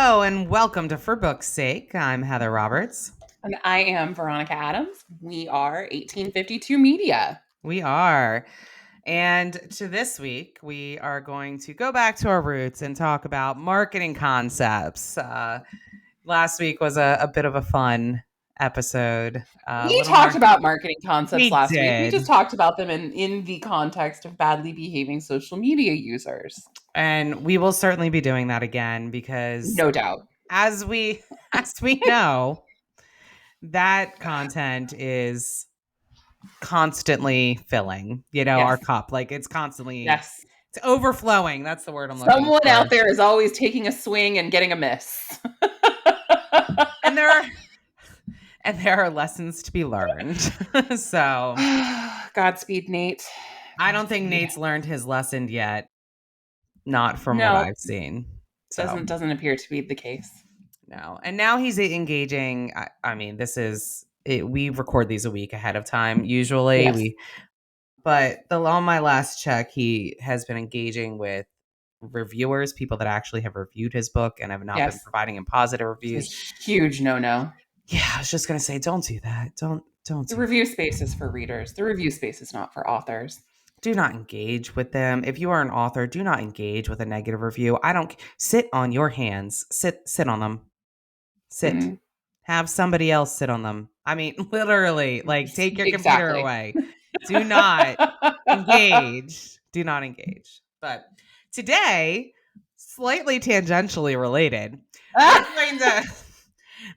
Hello and welcome to For Book's Sake. I'm Heather Roberts. And I am Veronica Adams. We are 1852 Media. We are. And to this week, we are going to go back to our roots and talk about marketing concepts. Last week was a bit of a fun episode. A We little talked more. about marketing concepts We last week. We did. just talked about them in the context of badly behaving social media users. And we will certainly be doing that again because No doubt. as we know, that content is constantly filling, our Yes. cup. Like it's constantly Yes. it's overflowing. That's the word I'm looking Someone for. out there is always taking a swing and getting a miss. And there are lessons to be learned. So Godspeed, Nate. I don't think Godspeed. Nate's learned his lesson yet. Not from what No, I've seen. So doesn't appear to be the case. no. And now he's engaging. I mean, this is it, we record these a week ahead of time. Usually Yes. but on my last check, he has been engaging with reviewers, people that actually have reviewed his book and have not been Yes. providing him positive It's reviews. a huge no-no. Yeah, I was just gonna say, don't do that. Don't The do review space is for readers. The review space is not for authors. do not engage with them. If you are an author, do not engage with a negative review. I don't sit on your hands. Sit on them. Sit. Mm-hmm. Have somebody else sit on them. I mean, literally, like take your computer Exactly. away. Do not engage. Do not engage. But today, slightly tangentially related,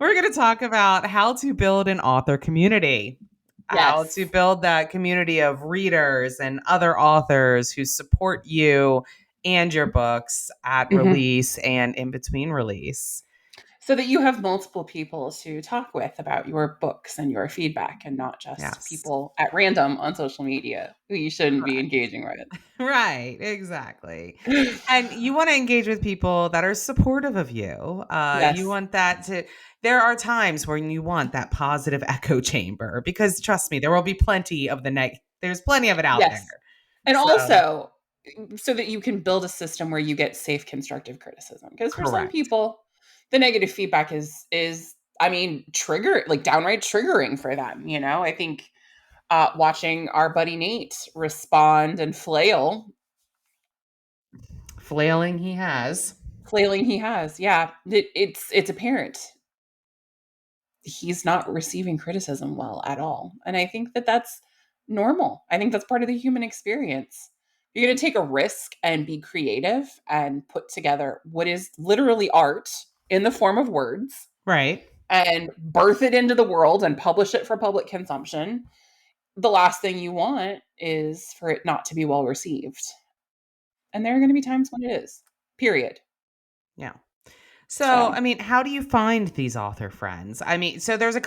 we're going to talk about how to build an author community. How Yes. to build that community of readers and other authors who support you and your books at release and in between release. So that you have multiple people to talk with about your books and your feedback and not just people at random on social media who you shouldn't be engaging with. Right, exactly. And you want to engage with people that are supportive of you. Yes. You want that there are times when you want that positive echo chamber because trust me, there will be plenty of there's plenty of it out there. And also so that you can build a system where you get safe constructive criticism. Because for some people, the negative feedback is downright triggering for them. I think watching our buddy Nate respond and flailing he has. Yeah, it's apparent he's not receiving criticism well at all, and I think that that's normal. I think that's part of the human experience. You're going to take a risk and be creative and put together what is literally art in the form of words, right, and birth it into the world and publish it for public consumption. The last thing you want is for it not to be well received. And there are going to be times when it is. Period. Yeah. So, I mean, how do you find these author friends? I mean, so there's a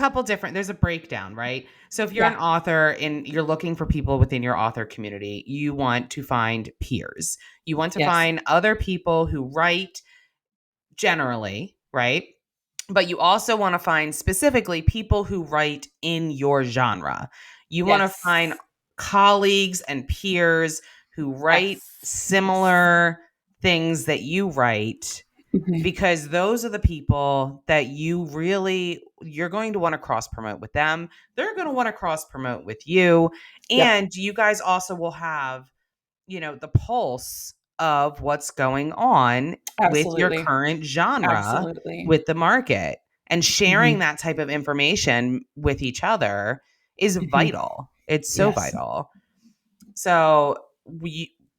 breakdown, right? So if you're an author and you're looking for people within your author community, you want to find peers. You want to find other people who write generally, right? But you also want to find specifically people who write in your genre. You want to find colleagues and peers who write similar things that you write, because those are the people that you're going to want to cross promote with them. They're going to want to cross promote with you. And you guys also will have, the pulse of what's going on with your current genre with the market, and sharing that type of information with each other is vital. It's so vital. So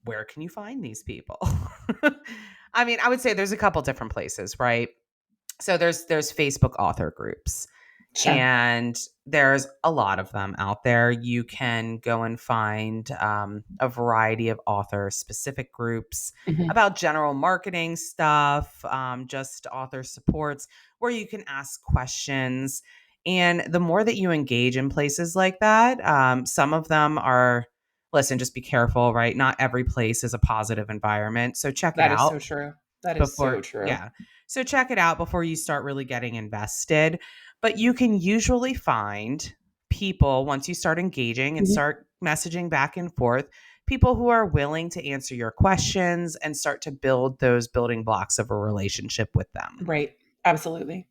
where can you find these people? I mean, I would say there's a couple different places, right? So there's Facebook author groups. Sure. And there's a lot of them out there. You can go and find a variety of author specific groups about general marketing stuff, just author supports where you can ask questions. And the more that you engage in places like that, some of them are, listen, just be careful, right? Not every place is a positive environment. So check it out. That is so true. That is so true. Yeah. So check it out before you start really getting invested. But you can usually find people, once you start engaging and start messaging back and forth, people who are willing to answer your questions and start to build those building blocks of a relationship with them. Right. Absolutely.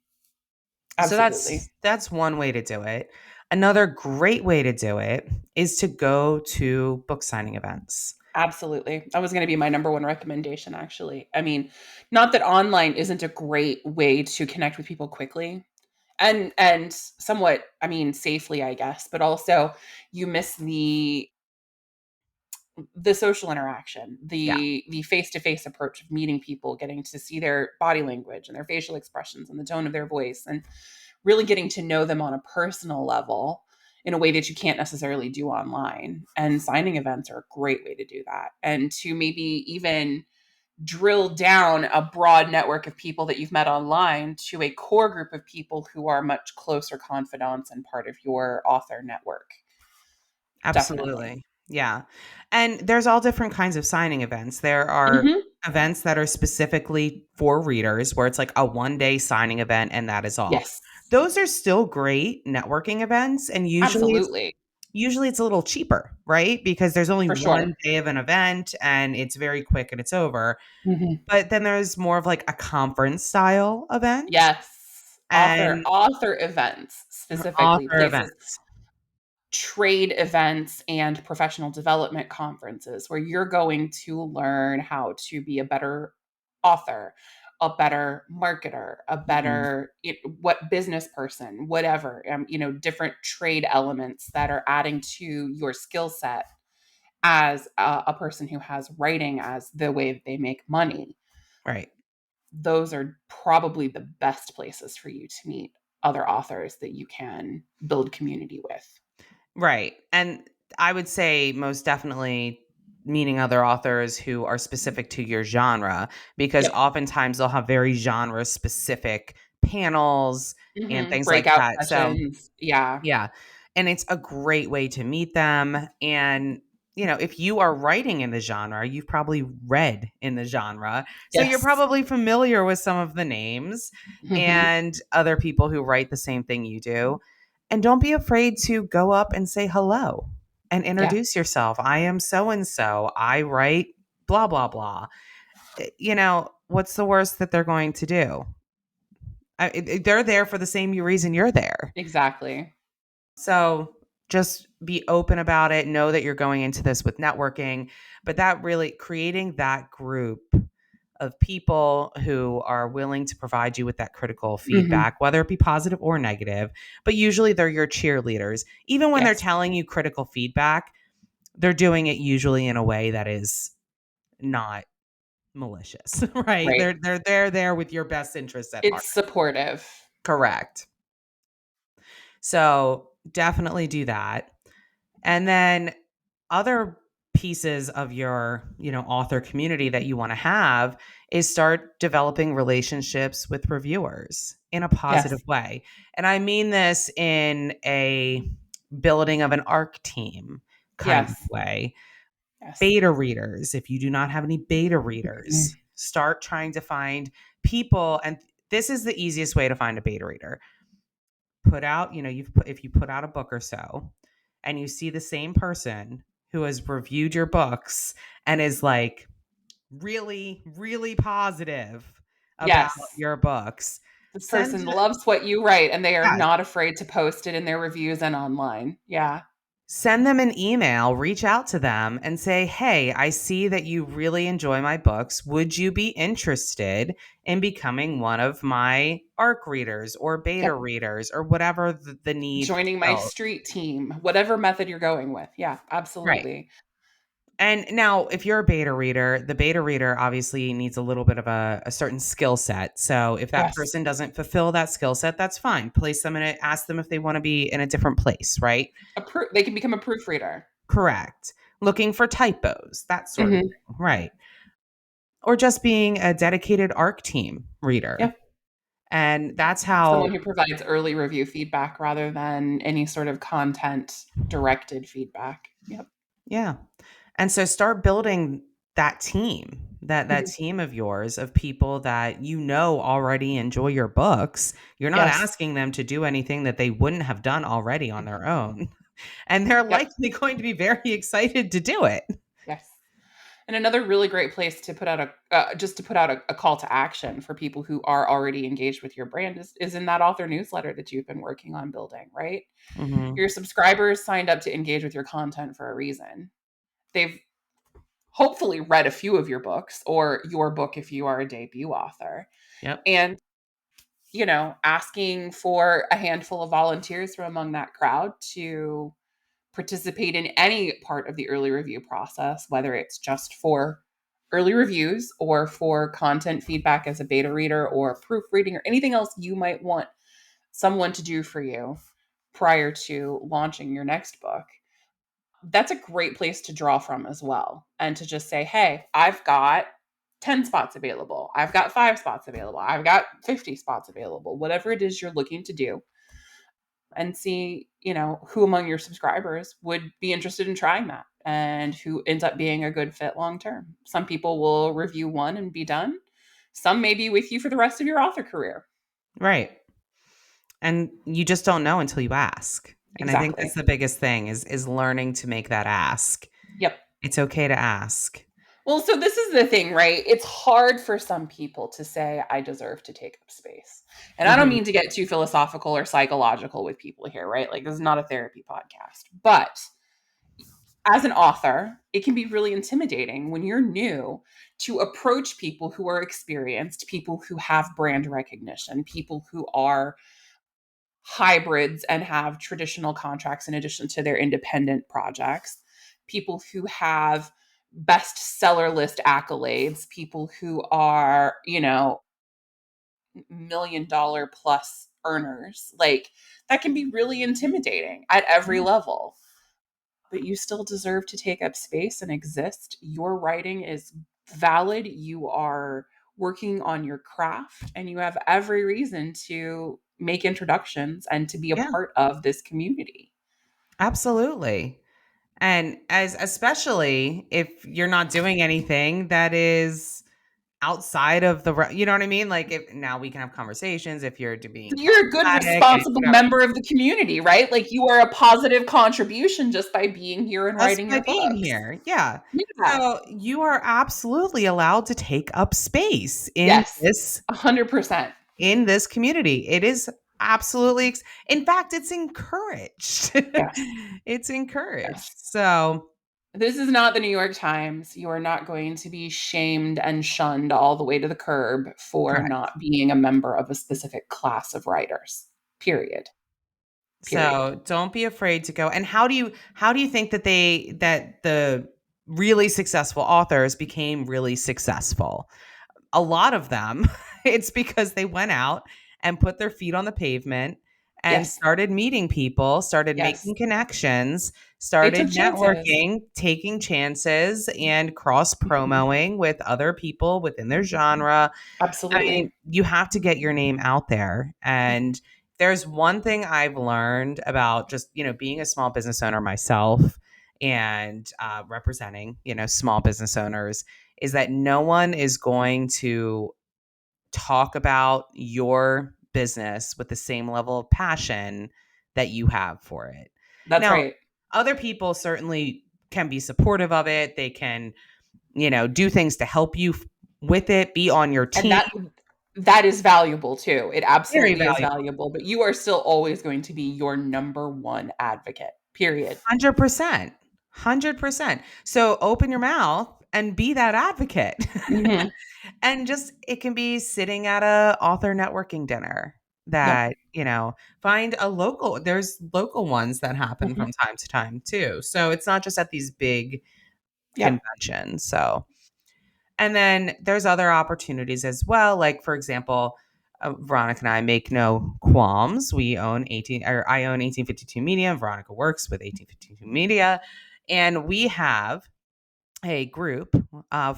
So Absolutely. that's one way to do it. Another great way to do it is to go to book signing events. Absolutely. That was going to be my number one recommendation, actually. I mean, not that online isn't a great way to connect with people quickly and somewhat, I mean, safely, I guess, but also you miss the social interaction, Yeah, the face-to-face approach of meeting people, getting to see their body language and their facial expressions and the tone of their voice, and really getting to know them on a personal level in a way that you can't necessarily do online. And signing events are a great way to do that. And to maybe even drill down a broad network of people that you've met online to a core group of people who are much closer confidants and part of your author network. Definitely. absolutely. Yeah. And there's all different kinds of signing events. There are Hmm. events that are specifically for readers where it's like a one-day signing event and that is all. Yes, Those are still great networking events, and absolutely. usually it's a little cheaper, right? Because there's only For sure. one day of an event and it's very quick and it's over. Hmm. But then there's more of like a conference style event Yes. and Author events, specifically author places, events. trade events and professional development conferences where you're going to learn how to be a better author, a better marketer, a Mhm. better what business person, whatever, different trade elements that are adding to your skill set as a person who has writing as the way that they make money. Right. Those are probably the best places for you to meet other authors that you can build community with. Right. And I would say most definitely meeting other authors who are specific to your genre, because Yep. oftentimes they'll have very genre specific panels and Mhm. things like Breakout that. So, sessions. Yeah. yeah. And it's a great way to meet them. And, if you are writing in the genre, you've probably read in the genre. So you're Yes. probably familiar with some of the names Mhm. and other people who write the same thing you do. And don't be afraid to go up and say hello and Yeah. introduce yourself. I am so and so. I write blah, blah, blah. What's the worst that they're going to do? They're there for the same reason you're there. Exactly. So just be open about it. Know that you're going into this with networking, but that really creating that group of people who are willing to provide you with that critical Mhm. feedback, whether it be positive or negative, but usually they're your cheerleaders. Even when they're Yes. telling you critical feedback, they're doing it usually in a way that is not malicious, right? Right. They're there with your best interests at heart. It's supportive. Correct. So definitely do that. And then other pieces of your, author community that you want to have is start developing relationships with reviewers in a positive Yes. way. And I mean this in a building of an ARC team kind of Yes. way. Yes. Beta readers, if you do not have any beta Mhm. readers, start trying to find people, and this is the easiest way to find a beta reader. Put out, if you put out a book or so and you see the same person who has reviewed your books and is like really, really positive about Yes. your books, This send person loves what you write, and they are yes, not afraid to post it in their reviews and online. Yeah. send them an email, reach out to them and say, "Hey, I see that you really enjoy my books. Would you be interested in becoming one of my ARC readers or beta Yep. readers or whatever the need Joining my fulfills?" street team, whatever method you're going with. Yeah, Right. absolutely. And now, if you're a beta reader, the beta reader obviously needs a little bit of a certain skill set. So if that Yes. person doesn't fulfill that skill set, that's fine. Place them in it, ask them if they want to be in a different place, right? They can become a proofreader. Correct. Looking for typos, that sort of Mhm. thing, right? Or just being a dedicated ARC team reader. Yeah. And that's Someone how, who provides early review feedback rather than any sort of content directed feedback. Yep. yeah. And so start building that team, that Mhm. team of yours of people that already enjoy your books. You're not Yes. asking them to do anything that they wouldn't have done already on their own. And they're Yep. likely going to be very excited to do it. Yes. And another really great place to put out just to put out a call to action for people who are already engaged with your brand is in that author newsletter that you've been working on building, right? Mhm. Your subscribers signed up to engage with your content for a reason. They've hopefully read a few of your books or your book if you are a debut author. Yep. And, asking for a handful of volunteers from among that crowd to participate in any part of the early review process, whether it's just for early reviews or for content feedback as a beta reader or proofreading or anything else you might want someone to do for you prior to launching your next book. That's a great place to draw from as well. And to just say, hey, I've got 10 spots available. I've got 5 spots available. I've got 50 spots available, whatever it is you're looking to do, and see, who among your subscribers would be interested in trying that and who ends up being a good fit long term. Some people will review one and be done. Some may be with you for the rest of your author career. Right. And you just don't know until you ask. And I think that's Exactly. the biggest thing is learning to make that ask. Yep. It's okay to ask. Well, so this is the thing, right? It's hard for some people to say, I deserve to take up space. And I don't Mhm. mean to get too philosophical or psychological with people here, right? Like, this is not a therapy podcast. But as an author, it can be really intimidating when you're new to approach people who are experienced, people who have brand recognition, people who are hybrids and have traditional contracts in addition to their independent projects, people who have bestseller list accolades, people who are, $1 million plus earners. Like, that can be really intimidating at every Yeah. level, but you still deserve to take up space and exist. Your writing is valid. You are working on your craft, and you have every reason to make introductions and to be a Yeah, part of this community. absolutely. And as especially if you're not doing anything that is outside of you know what I mean? Like if now we can have conversations if you're being You're a good, problematic and responsible whatever. member of the community, right? Like, you are a positive contribution just by being here and Just writing by your being books. here. Yeah. Yeah. So you are absolutely allowed to take up space Yes. 100%. in this community. It is absolutely in fact, it's encouraged. Yes. It's encouraged. Yes. So, This is not the New York Times. You are not going to be shamed and shunned all the way to the curb for correct. not being a member of a specific class of writers. Period. Period. So, don't be afraid to go. And how do you think that the really successful authors became really successful? A lot of them, it's because they went out and put their feet on the pavement and Yes. started meeting people, started Yes. making connections, They started took chances. networking, taking chances, and cross Mhm. promoting with other people within their genre. I Absolutely. mean, you have to get your name out there. And there's one thing I've learned about just, being a small business owner myself and representing, small business owners is that no one is going to talk about your business with the same level of passion that you have for it. That's Now, right. other people certainly can be supportive of it. They can, do things to help you with it, be on your And team. that is valuable too. It Very absolutely is valuable. valuable, but you are still always going to be your number one advocate. Period. 100%. 100%. So open your mouth and be that advocate. Mhm. And just it can be sitting at a author networking dinner Yep. that, find a there's local ones that happen Mhm. from time to time too. So it's not just at these big Yep. conventions. So and then there's other opportunities as well. Like, for example, Veronica and I make no qualms. I own 1852 Media. Veronica works with 1852 Media. And we have a group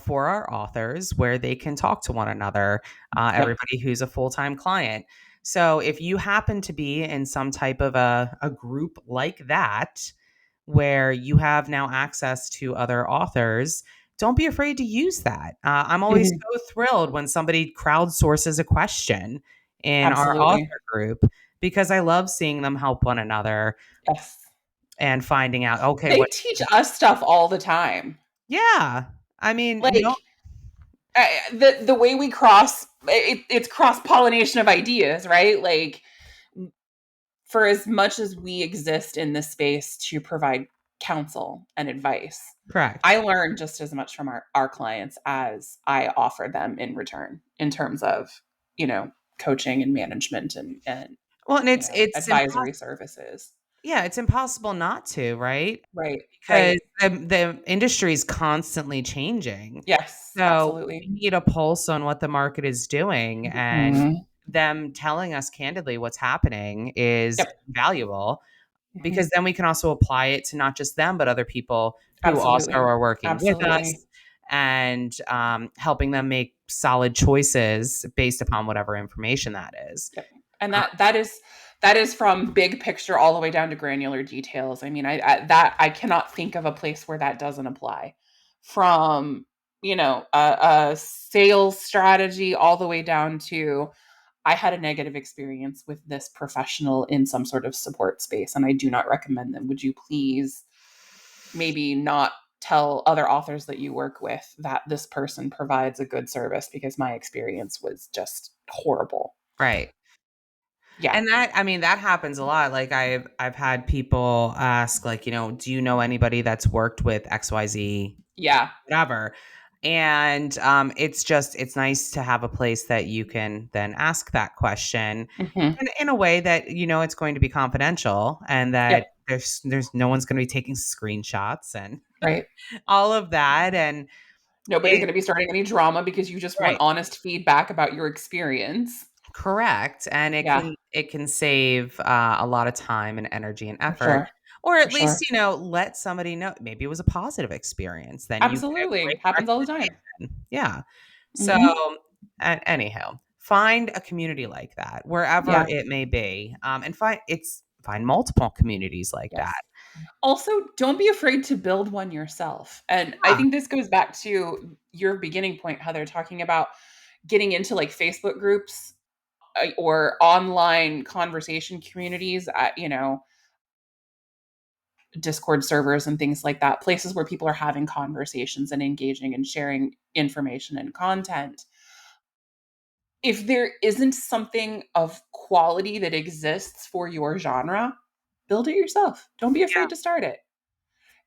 for our authors where they can talk to one another, Yep. everybody who's a full time client. So if you happen to be in some type of a group like that, where you have now access to other authors, don't be afraid to use that. I'm always Mhm. so thrilled when somebody crowdsources a question in our Absolutely. author group because I love seeing them help one another Yes. and finding out, okay, They what teach us stuff all the time. Yeah. I mean, no. Like, the way we it's cross pollination of ideas, right? Like, for as much as we exist in this space to provide counsel and advice, Correct. I learn just as much from our clients as I offer them in return in terms of, you know, coaching and management and Well, and you know, it's advisory impossible. services. Yeah, it's impossible not to, right? Right, Because right. the industry is constantly changing. Yes, So absolutely. we need a pulse on what the market is doing, and Mhm. them telling us candidly what's happening is Yep. valuable, Mhm. because then we can also apply it to not just them, but other people who also Absolutely. are working with Absolutely. us, and helping them make solid choices based upon whatever information that is. Yep. And Uh, that is from big picture all the way down to granular details. I mean, I cannot think of a place where that doesn't apply. From, you know, a sales strategy all the way down to, I had a negative experience with this professional in some sort of support space and I do not recommend them. Would you please maybe not tell other authors that you work with that this person provides a good service because my experience was just horrible. right. Yeah. And that, I mean, that happens a lot. Like I've had people ask, like, do you know anybody that's worked with XYZ, Yeah. whatever? And it's nice to have a place that you can then ask that question Mhm. in a way that it's going to be confidential, and that Yep. there's no one's going to be taking screenshots and Right. all of that. And Nobody's it gonna be starting any drama because you just want right. honest feedback about your experience. Correct, and Yeah, it can save, a lot of time and energy and for effort, sure. or For at least, sure. let somebody know maybe it was a positive experience, then you get a Absolutely. great Happens all the time. recommendation. Yeah. So, Mhm. anyhow, find a community like that wherever Yeah. it may be, and find multiple communities like that. Yes. Also, don't be afraid to build one yourself. And I Yeah, think this goes back to your beginning point, Heather, talking about getting into like Facebook groups, or online conversation communities, Discord servers and things like that, places where people are having conversations and engaging and sharing information and content. If there isn't something of quality that exists for your genre, build it yourself. Don't be yeah, afraid to start it.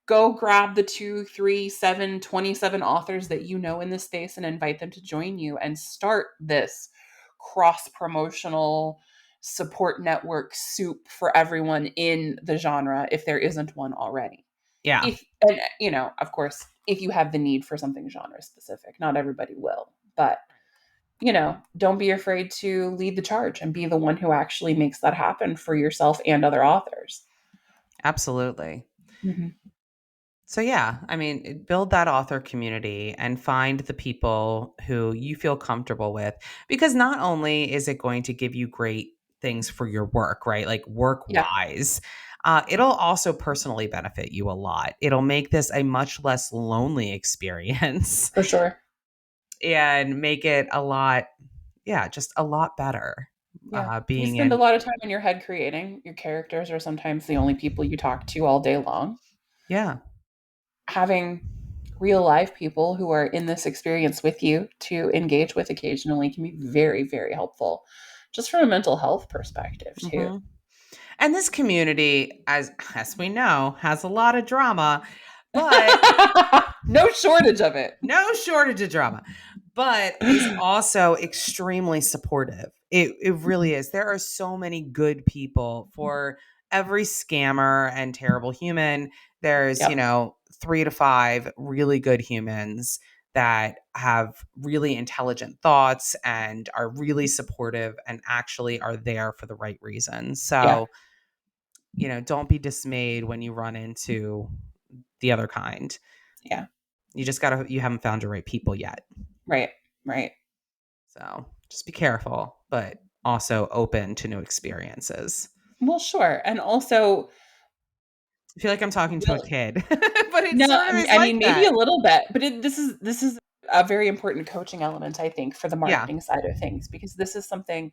Go grab the 2, 3, 7, 27 authors that you know in this space and invite them to join you and start this cross promotional support network soup for everyone in the genre if there isn't one already. yeah, If, and of course, if you have the need for something genre specific, not everybody will, but don't be afraid to lead the charge and be the one who actually makes that happen for yourself and other authors. absolutely. Mhm. So yeah, I mean, build that author community and find the people who you feel comfortable with, because not only is it going to give you great things for your work, right? Like work Yeah, wise, it'll also personally benefit you a lot. It'll make this a much less lonely experience for sure. and make it a lot, yeah, just a lot better. Yeah. You Being spend a in, lot of time in your head creating. Your characters are sometimes the only people you talk to all day long. yeah, Having real life people who are in this experience with you to engage with occasionally can be very, very helpful, just from a mental health perspective, too. hmm. And this community, as we know, has a lot of drama, but No shortage of it. no shortage of drama, but is also extremely supportive. It really is. There are so many good people for every scammer and terrible human. There's, Yep. 3 to 5 really good humans that have really intelligent thoughts and are really supportive and actually are there for the right reasons. Yeah. So, don't be dismayed when you run into the other kind. Yeah. You haven't found your right people yet. Right. Right. So just be careful, but also open to new experiences. Well, sure. And also, I feel like I'm talking to a well, kid, but it no, sort of is I like mean, maybe that. a little bit, but this is a very important coaching element, I think, for the Yeah. marketing side of things, because this is something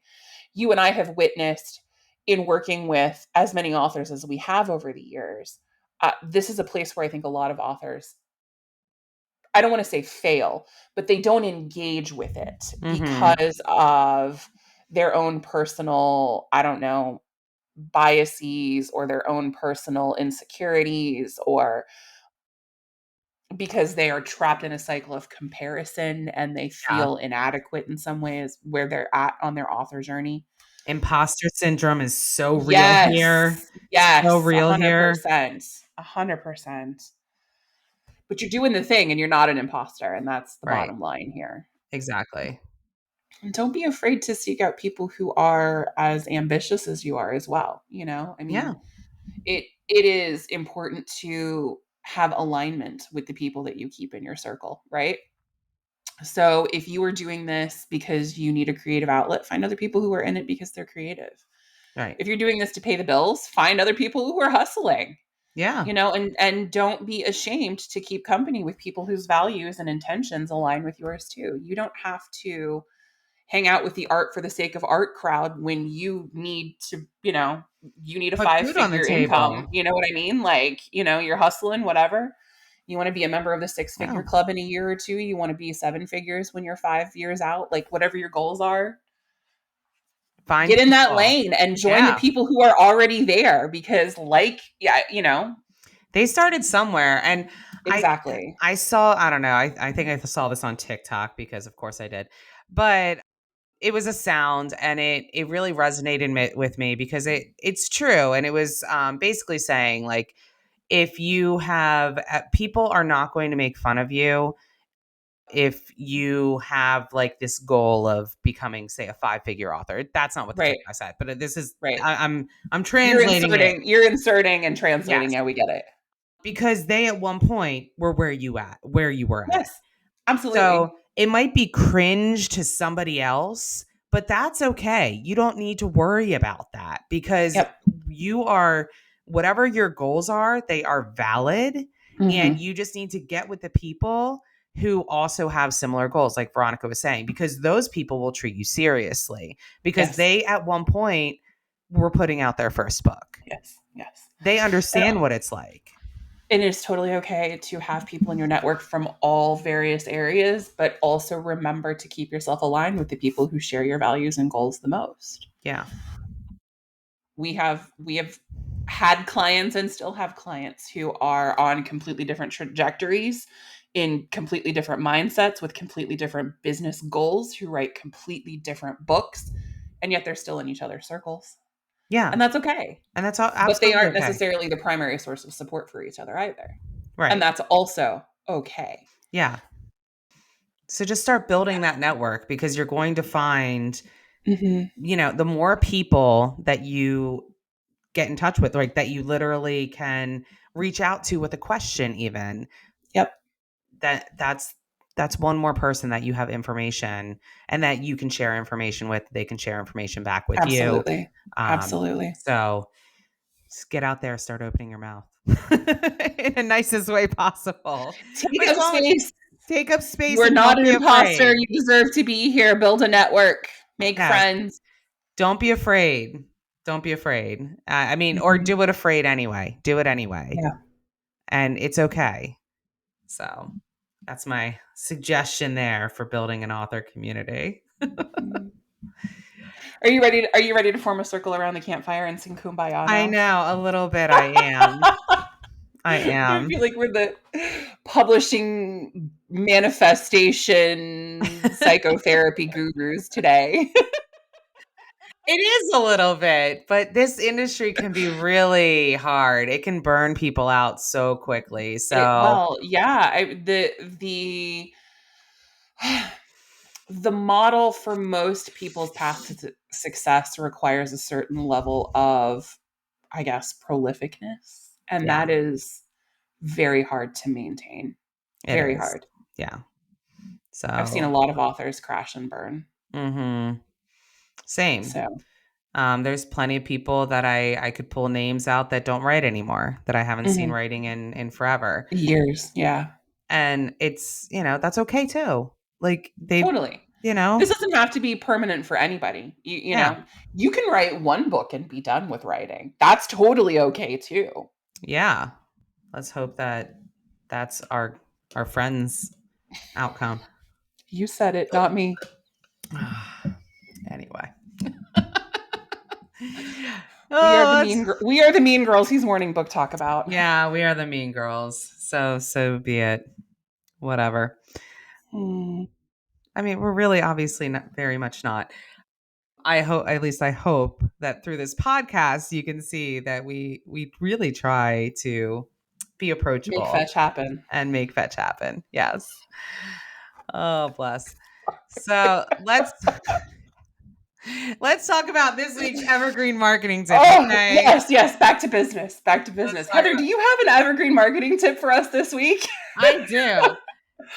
you and I have witnessed in working with as many authors as we have over the years. This is a place where I think a lot of authors I don't want to say fail, but they don't engage with it Mhm. because of their own personal, I don't know, biases or their own personal insecurities, or because they are trapped in a cycle of comparison and they Yeah. feel inadequate in some ways where they're at on their author journey. Imposter syndrome is so real here. Yes. So Yes, real here. 100%. 100%. But you're doing the thing and you're not an imposter, and that's the Right. bottom line here. Exactly. And don't be afraid to seek out people who are as ambitious as you are as well, you know? I Yeah. mean, it is important to have alignment with the people that you keep in your circle, right? So if you are doing this because you need a creative outlet, find other people who are in it because they're creative. Right. If you're doing this to pay the bills, find other people who are hustling, Yeah. you know, and don't be ashamed to keep company with people whose values and intentions align with yours too. You don't have to hang out with the art for the sake of art crowd when you need to, you know, you need a Put five food on the figure income. table. You know what I mean? Like, you know, you're hustling, whatever. You want to be a member of the six Yeah. figure club in a year or two. You want to be seven figures when you're 5 years out, like whatever your goals are. Find Get in that people. lane and join the Yeah. people who are already there because, like, yeah, you know, They started somewhere, and I exactly. I saw, I don't know, I think I saw this on TikTok because of course I did. But it was a sound, and it really resonated with me because it's true, and it was basically saying, like, if you have people are not going to make fun of you if you have like this goal of becoming, say, a five-figure author. That's not what the Right. TikTok said, but this is Right. I'm translating it. You're inserting and translating. Yes, Yeah, we get it. because they at one point were where you were at. Yes, absolutely. So it might be cringe to somebody else, but that's okay. You don't need to worry about that because Yep. you are, whatever your goals are, they are valid. And Mhm. you just need to get with the people who also have similar goals, like Veronica was saying, because those people will treat you seriously because Yes. they at one point were putting out their first book. Yes. Yes. They And understand what it's like. it is totally okay to have people in your network from all various areas, but also remember to keep yourself aligned with the people who share your values and goals the most. Yeah. We have had clients and still have clients who are on completely different trajectories, in completely different mindsets with completely different business goals, who write completely different books, and yet they're still in each other's circles. Yeah. And that's okay. And that's all But they absolutely aren't okay. necessarily the primary source of support for each other either. And Right. that's also okay. Yeah. So just start building that network because you're going to find, Mhm. the more people that you get in touch with, like that you literally can reach out to with a question, even Yep. that's one more person that you have information and that you can share information with. They can share information back with you. Absolutely. Absolutely. So just get out there, start opening your mouth in the nicest way possible. Take But up don't space. take up You space are and not don't an be imposter. afraid. You deserve to be here. Build a network. Make Yeah. friends. Don't be afraid. Don't be afraid. I mean, or Mhm. do it afraid anyway. Do it anyway. Yeah. And it's okay. So that's my suggestion there for building an author community. Mhm. Are you ready to form a circle around the campfire and sing Kumbaya I now? know, a little bit I am. I I am. feel like we're the publishing manifestation psychotherapy gurus today. It is a little bit, but this industry can be really hard. It can burn people out so quickly. So, Yeah, the the model for most people's path to success requires a certain level of, I guess, prolificness, and yeah, that is very hard to maintain. it Very is. hard. Yeah. I've seen So, a lot of authors crash and burn. mhm. Same. So, There's plenty of people that I could pull names out that don't write anymore, that I haven't seen mhm. writing in forever. Years. Yeah, And it's, that's okay too. Like they, totally. you know, This doesn't have to be permanent for anybody. You yeah. know, you can write one book and be done with writing. That's totally okay too. Yeah. Let's hope that that's our friends outcome. You said it, not me. Anyway. We are the mean girls he's warning book talk about. Yeah, we are the mean girls. So be it. Whatever. I mean, we're really obviously not very much not. I hope, at least I hope, that through this podcast you can see that we really try to be Make approachable fetch happen. and make fetch happen. Yes. Oh, bless. So let's talk about this week's evergreen marketing tip. Oh, Okay. yes, yes. Back to business. Back to Let's business. talk Heather, do about. you have an evergreen marketing tip for us this week? I do,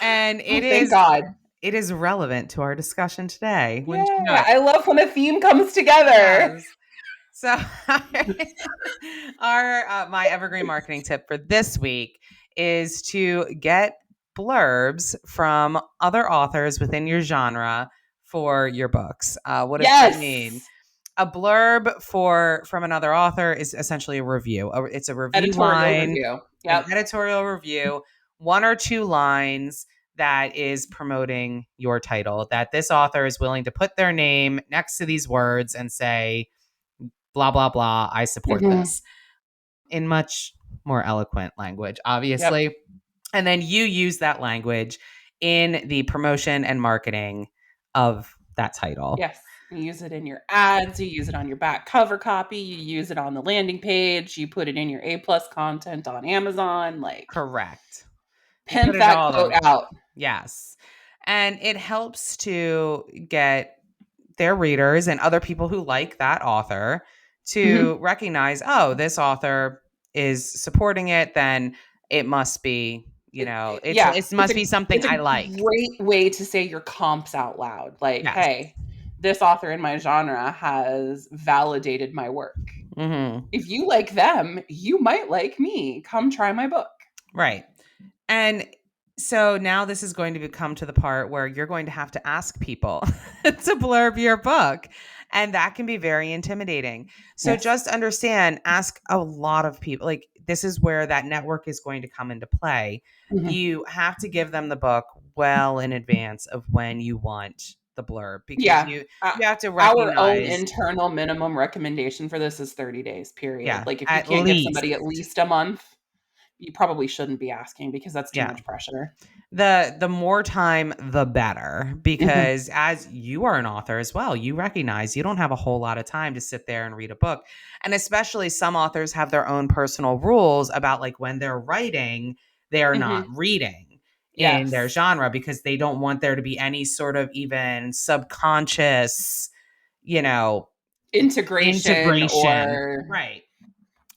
and Oh, thank God. it is relevant to our discussion today. Wouldn't you know Yeah, it? I love when a theme comes together. Yes. So our my evergreen marketing tip for this week is to get blurbs from other authors within your genre for your books. What does that mean? Yes. A blurb from another author is essentially a review. It's a review Editorial line, review. an Yep. editorial review, one or two lines that is promoting your title, that this author is willing to put their name next to these words and say, blah, blah, blah, I support Mm-hmm. this, in much more eloquent language, Yep. obviously. And then you use that language in the promotion and marketing of that title. Yes. You use it in your ads, you use it on your back cover copy, you use it on the landing page, you put it in your A plus content on Amazon. Like, Correct. You put pimp it that all quote over. out. Yes. And it helps to get their readers and other people who like that author Mm-hmm. to recognize, oh, this author is supporting it, then it must be, Yeah, it must be something it's I a like. great way to say your comps out loud. Like, Yes. hey, this author in my genre has validated my work. Mm-hmm. If you like them, you might like me. Come try my book. Right. And so now this is going to become to the part where you're going to have to ask people to blurb your book. And that can be very intimidating. So Yes. just understand, ask a lot of people. Like, this is where that network is going to come into play. Mm-hmm. You have to give them the book well in advance of when you want the blurb, because Yeah. you have to Our own recognize, internal minimum recommendation for this is 30 days, period. yeah, Like, if you at can't give least. somebody at least a month, you probably shouldn't be asking because that's too Yeah. much pressure. The more time the better, Mm-hmm. because as you are an author as well, you recognize you don't have a whole lot of time to sit there and read a book. And especially some authors have their own personal rules about, like, when they're writing, they're not Mm-hmm. reading in their Yes. genre because they don't want there to be any sort of even subconscious, you know Integration integration, or right?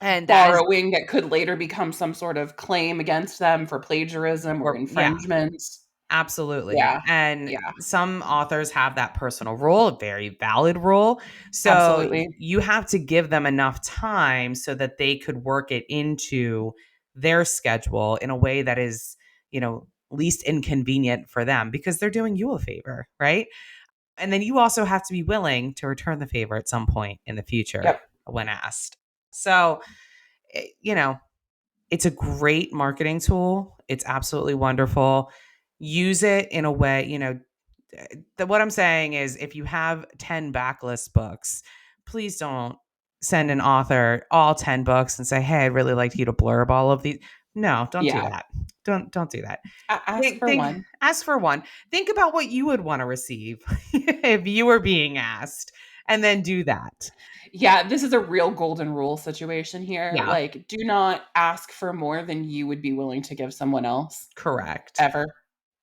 And that is, borrowing that could later become some sort of claim against them for plagiarism or or yeah, infringement. absolutely. Yeah. And Yeah. some authors have that personal rule, a very valid rule. So Absolutely. you have to give them enough time so that they could work it into their schedule in a way that is, least inconvenient for them, because they're doing you a favor, right? And then you also have to be willing to return the favor at some point in the future Yep. when asked. So, eh, you know, it's a great marketing tool. It's absolutely wonderful. Use it in a way, what I'm saying is, if you have 10 backlist books, please don't send an author all 10 books and say, "Hey, I'd really like you to blurb all of these." No, don't do Yeah. that. Don't do that. Ask for Think one. Ask for one. Think about what you would want to receive if you were being asked, and then do that. Yeah, this is a real golden rule situation here. Yeah, Like, do not ask for more than you would be willing to give someone else correct. ever.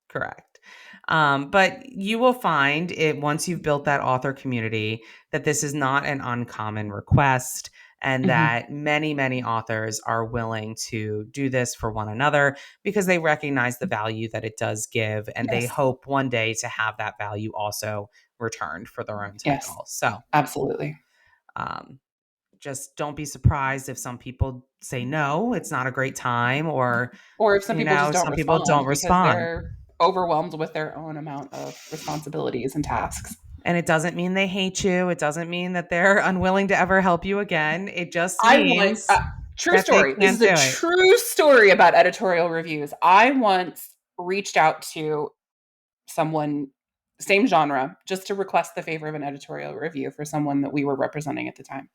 Correct. But you will find it, once you've built that author community, that this is not an uncommon request, and Mhm. that many, many authors are willing to do this for one another because they recognize the value that it does give, and they Yes. hope one day to have that value also returned for their own Yes. title. So, Absolutely. um, just don't be surprised if some people say no, it's not a great time, or, Or if some people just don't some people don't respond because respond. they're overwhelmed with their own amount of responsibilities and tasks. And it doesn't mean they hate you. It doesn't mean that they're unwilling to ever help you again. It just I want means true that they story. This can't is a do it. true story about editorial reviews. I once reached out to someone, same genre, just to request the favor of an editorial review for someone that we were representing at the time.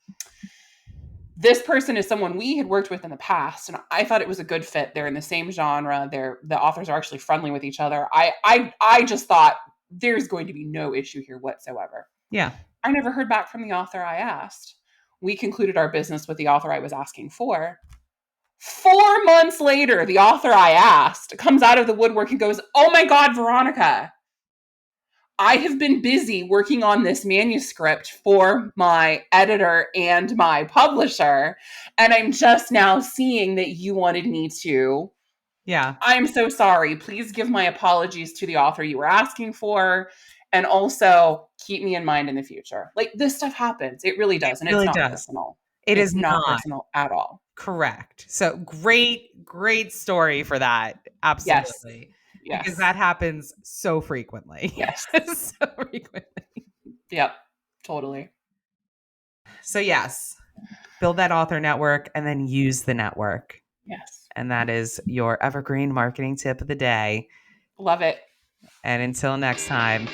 This person is someone we had worked with in the past, and I thought it was a good fit. They're in the same genre. The authors are actually friendly with each other. I just thought there's going to be no issue here whatsoever. Yeah. I never heard back from the author I asked. We concluded our business with the author I was asking for. 4 months later, the author I asked comes out of the woodwork and goes, "Oh my God, Veronica, I have been busy working on this manuscript for my editor and my publisher, and I'm just now seeing that you wanted me to. Yeah. I'm so sorry. Please give my apologies to the author you were asking for, and also keep me in mind in the future." Like, this stuff happens. It really It does, and it's really not does. personal. It It's is not not. personal at all. Correct. So great story for that. Yes. Absolutely. Because Yes. that happens so frequently. Yes. So frequently. Yep. Totally. So yes, build that author network and then use the network. Yes. And that is your evergreen marketing tip of the day. Love it. And until next time,